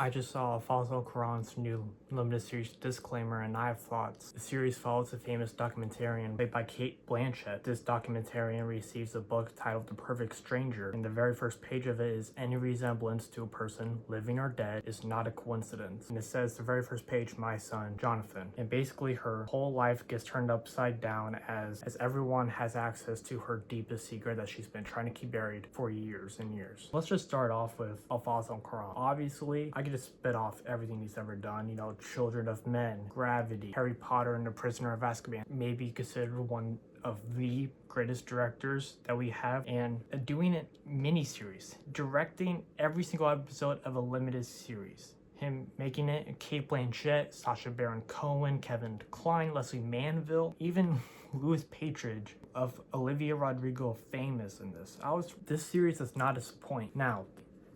I just saw Alfonso Cuarón's new limited series disclaimer, and I have thoughts. The series follows a famous documentarian played by Cate Blanchett. This documentarian receives a book titled The Perfect Stranger, and the very first page of it is any resemblance to a person, living or dead, is not a coincidence. And it says the very first page, my son, Jonathan. And basically her whole life gets turned upside down as everyone has access to her deepest secret that she's been trying to keep buried for years and years. Let's just start off with Alfonso Cuarón. Obviously, I could just spit off everything he's ever done. You know, Children of Men, Gravity, Harry Potter and the Prisoner of Azkaban. Maybe considered one of the greatest directors that we have, and doing a miniseries, directing every single episode of a limited series. Him making it, Cate Blanchett, Sacha Baron Cohen, Kevin Kline, Leslie Manville, even Louis Patridge of Olivia Rodrigo fame is in this. This series does not disappoint. Now,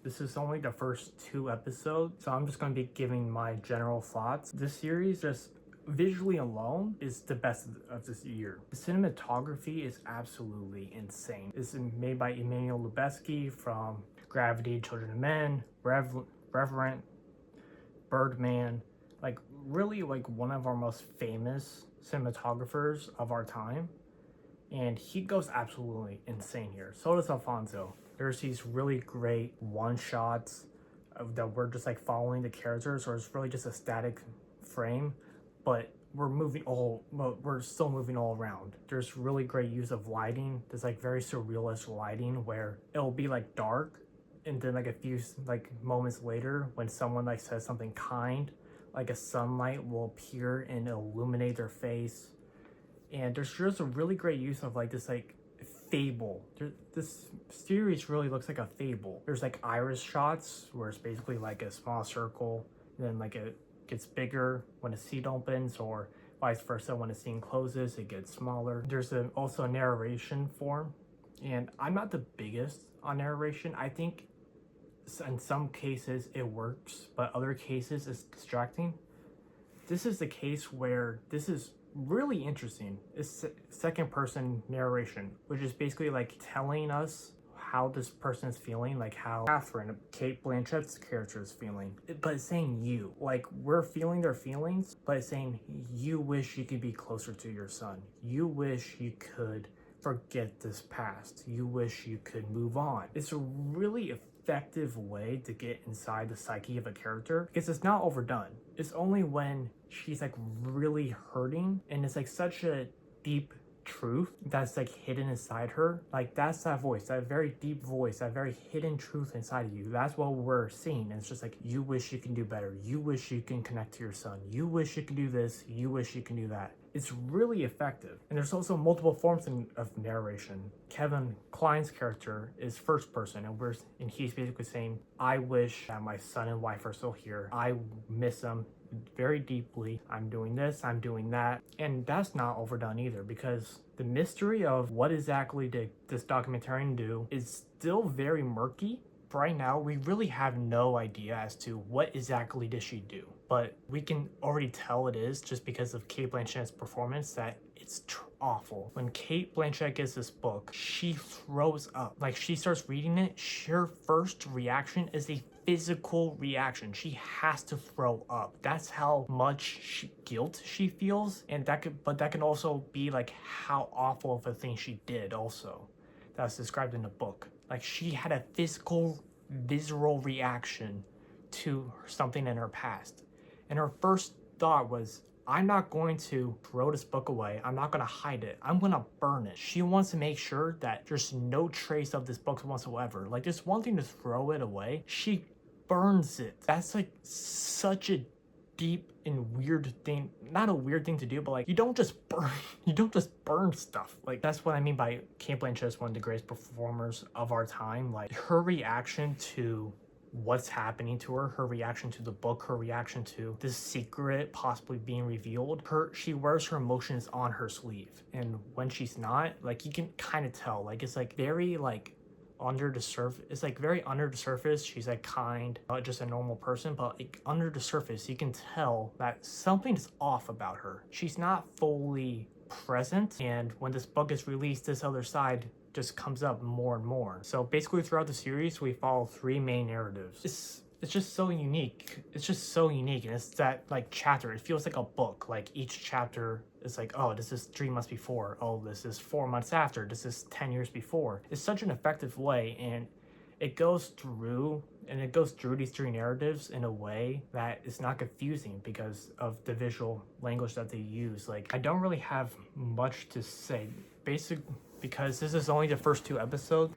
this is only the first 2 episodes, so I'm just going to be giving my general thoughts. This series, just visually alone, is the best of this year. The cinematography is absolutely insane. It's made by Emmanuel Lubezki from Gravity, Children of Men, Reverend, Birdman, like really like one of our most famous cinematographers of our time. And he goes absolutely insane here. So does Alfonso. There's these really great one-shots that we're just like following the characters, or it's really just a static frame, but we're still moving all around. There's really great use of lighting. There's like very surrealist lighting where it'll be like dark, and then like a few like moments later when someone like says something kind, like a sunlight will appear and illuminate their face. And there's just a really great use of like this like fable. This series really looks like a fable. There's like iris shots where it's basically like a small circle, and then like it gets bigger when a scene opens, or vice versa, when a scene closes it gets smaller. There's also a narration form, and I'm not the biggest on narration. I think in some cases it works, but other cases it's distracting. This is the case where this is really interesting. It's second person narration, which is basically like telling us how this person is feeling, like how Catherine, Cate Blanchett's character, is feeling, but it's saying you, like we're feeling their feelings, but it's saying you wish you could be closer to your son, you wish you could forget this past, you wish you could move on. It's a really effective way to get inside the psyche of a character, because it's not overdone. It's only when she's like really hurting and it's like such a deep truth that's like hidden inside her, like that's that voice, that very deep voice, that very hidden truth inside of you. That's what we're seeing. And it's just like, you wish you can do better, you wish you can connect to your son, you wish you can do this, you wish you can do that. It's really effective. And there's also multiple forms of narration. Kevin Kline's character is first person, and he's basically saying, I wish that my son and wife are still here, I miss them very deeply, I'm doing this, I'm doing that. And that's not overdone either, because the mystery of what exactly did this documentarian do is still very murky. Right now, we really have no idea as to what exactly did she do, but we can already tell it is, just because of Cate Blanchett's performance, that it's awful. When Cate Blanchett gets this book, she throws up. Like, she starts reading it, her first reaction is a physical reaction. She has to throw up. That's how much guilt she feels, and that can also be like how awful of a thing she did also. That's described in the book. Like, she had a physical, visceral reaction to something in her past. And her first thought was, I'm not going to throw this book away. I'm not going to hide it. I'm going to burn it. She wants to make sure that there's no trace of this book whatsoever. Like, there's one thing to throw it away. She burns it. That's like such a deep and weird thing. Not a weird thing to do, but like you don't just burn stuff. Like, that's what I mean by Cate Blanchett is one of the greatest performers of our time. Like, her reaction to what's happening to her reaction to the book, her reaction to this secret possibly being revealed, she wears her emotions on her sleeve. And when she's not, like, you can kind of tell, like, it's like very like under the surface. It's like very under the surface. She's like kind, just a normal person, but like under the surface, you can tell that something's off about her. She's not fully present. And when this book is released, this other side just comes up more and more. So basically throughout the series, we follow 3 main narratives. It's it's just so unique. It's just so unique, and it's that like chapter. It feels like a book. Like each chapter is like, oh, this is 3 months before. Oh, this is 4 months after. This is 10 years before. It's such an effective way, and it goes through these three narratives in a way that is not confusing because of the visual language that they use. Like I don't really have much to say, basic because this is only the first 2 episodes.